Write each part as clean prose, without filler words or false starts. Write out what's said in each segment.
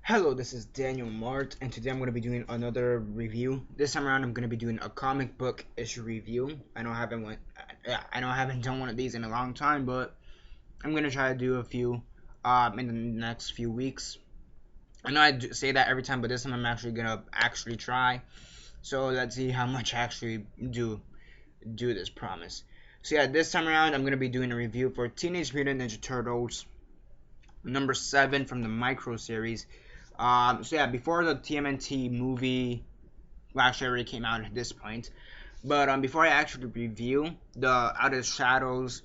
Hello, this is Daniel Mart, and today I'm going to be doing another review. This time around, I'm going to be doing a comic book issue review. I know I haven't done one of these in a long time, but I'm going to try to do a few in the next few weeks. I know say that every time, but this time I'm actually going to try. So let's see how much I actually do this promise. So yeah, this time around, I'm going to be doing a review for Teenage Mutant Ninja Turtles number 7 from the Micro series. So yeah, before the TMNT movie, well, actually already came out at this point, but before I actually review the Out of the Shadows,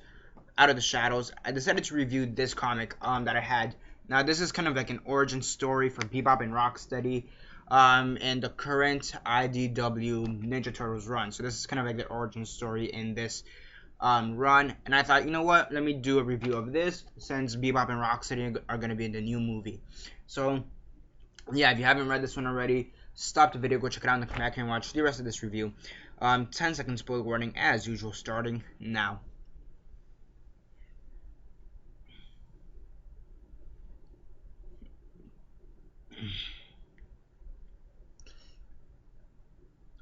I decided to review this comic that I had. Now this is kind of like an origin story for Bebop and Rocksteady, and the current IDW Ninja Turtles run. So this is kind of like the origin story in this run, and I thought, you know what, let me do a review of this since Bebop and Rocksteady are going to be in the new movie. So yeah, if you haven't read this one already, stop the video, go check it out, and come back here and watch the rest of this review. 10 second spoiler warning as usual, starting now.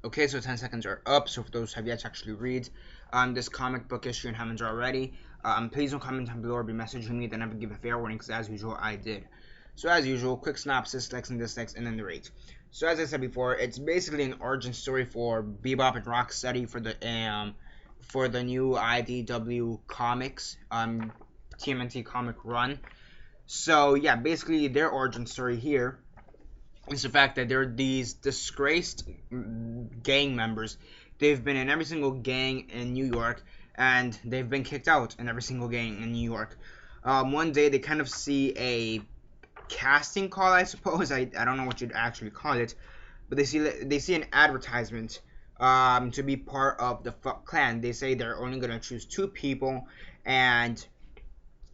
Okay, so 10 seconds are up. So for those who have yet to actually read this comic book issue and haven't already, please don't comment down below or be messaging me. Then I would give a fair warning, because as usual, I did. So as usual, quick synopsis, likes and dislikes, and then the rate. So as I said before, it's basically an origin story for Bebop and Rocksteady for the new IDW comics TMNT comic run. So yeah, basically their origin story here is the fact that they're these disgraced gang members. They've been in every single gang in New York, and they've been kicked out in every single gang in New York. One day they kind of see a casting call, I suppose. I don't know what you'd actually call it, but they see an advertisement to be part of the Foot Clan. They say they're only gonna choose 2 people, and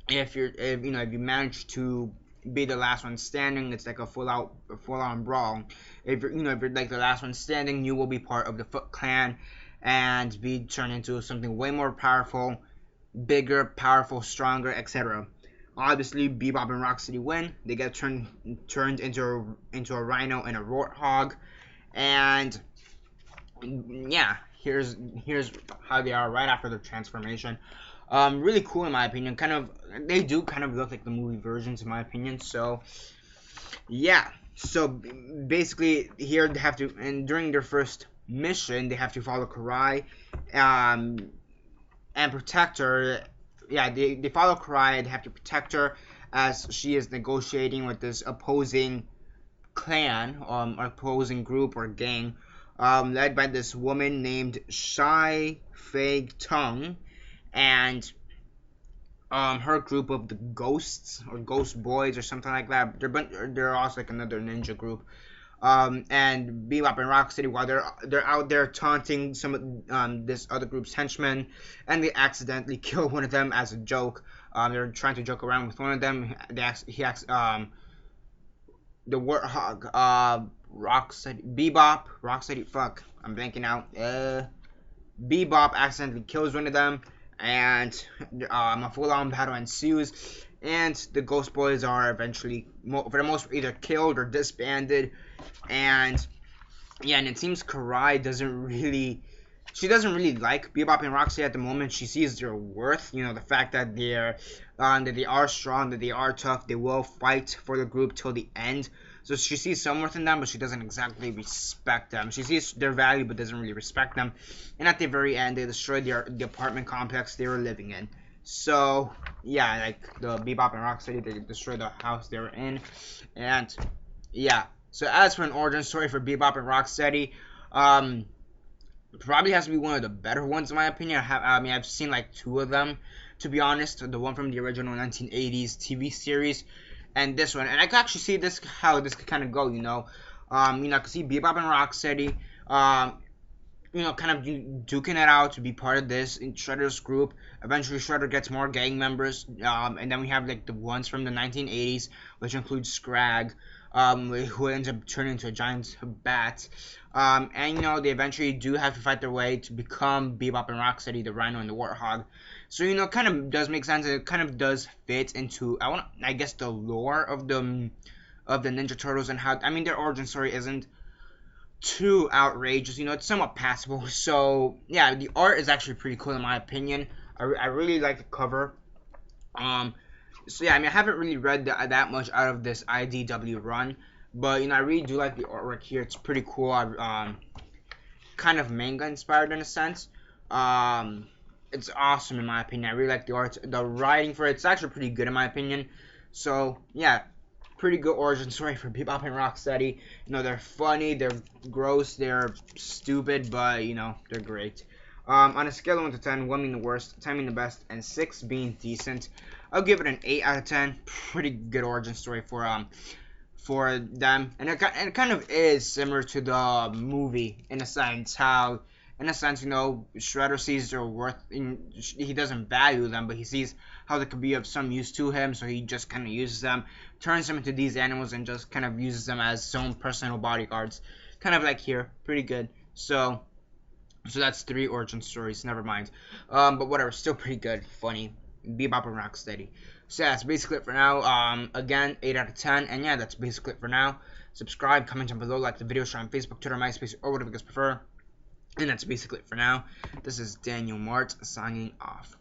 if you manage to be the last one standing, it's like a full on brawl. If you're like the last one standing, you will be part of the Foot Clan and be turned into something way more powerful, bigger, powerful, stronger, etc. Obviously, Bebop and Rocksteady win. They get turned into a rhino and a warthog, and yeah, here's how they are right after the transformation. Really cool in my opinion. They do kind of look like the movie versions in my opinion. So yeah. So basically here they have to, and during their first mission, they have to follow Karai, and protect her. Yeah, they follow Karai. They have to protect her as she is negotiating with this opposing clan, opposing group or gang, led by this woman named Shai Fei Tung, and her group of the ghosts or ghost boys or something like that. They're also like another ninja group. And Bebop and Rocksteady, while they're out there taunting some this other group's henchmen, and they accidentally kill one of them as a joke. They're trying to joke around with one of them. The warthog, Rocksteady, fuck, I'm blanking out. Bebop accidentally kills one of them, and a full-on battle ensues, and the Ghost Boys are eventually, for the most part, either killed or disbanded, and yeah, and it seems Karai doesn't really like Bebop and Rocksteady at the moment. She sees their worth, the fact that they are strong, that they are tough, they will fight for the group till the end. So she sees some worth in them, but she doesn't exactly respect them. She sees their value, but doesn't really respect them. And at the very end, they destroy the apartment complex they were living in. So yeah, like the Bebop and Rocksteady, they destroy the house they were in, and yeah. So as for an origin story for Bebop and Rocksteady, probably has to be one of the better ones in my opinion. I've seen like 2 of them, to be honest. The one from the original 1980s TV series, and this one. And I can actually see how this could kind of go. I could see Bebop and Rocksteady, kind of duking it out to be part of this in Shredder's group. Eventually, Shredder gets more gang members, and then we have like the ones from the 1980s, which includes Scrag, who ends up turning into a giant bat. And they eventually do have to fight their way to become Bebop and Rocksteady, the Rhino and the Warthog. So kind of does make sense. It kind of does fit into I guess the lore of of the Ninja Turtles and how, I mean, their origin story isn't too outrageous, you know, it's somewhat passable. So yeah, the art is actually pretty cool in my opinion. I really like the cover. So yeah, I mean, I haven't really read that much out of this IDW run, but you know, I really do like the artwork here. It's pretty cool. Kind of manga inspired in a sense. It's awesome in my opinion. I really like the art. The writing for it's actually pretty good in my opinion. So yeah, pretty good origin story for Bebop and Rocksteady. You know, they're funny, they're gross, they're stupid, but you know, they're great. On a scale of 1 to 10, 1 being the worst, 10 being the best, and 6 being decent, I'll give it an 8 out of 10. Pretty good origin story for them, and it kind of is similar to the movie in a sense. How, in a sense, you know, Shredder sees their worth. He doesn't value them, but he sees how they could be of some use to him, so he just kind of uses them, turns them into these animals, and just kind of uses them as his own personal bodyguards. Kind of like here, pretty good. So that's 3 origin stories. Never mind. But whatever, still pretty good, funny. Bebop and Rocksteady. So yeah, that's basically it for now. Again, 8 out of 10. And yeah, that's basically it for now. Subscribe, comment down below, like the video, share on Facebook, Twitter, MySpace, or whatever you guys prefer. And that's basically it for now. This is Daniel Mart signing off.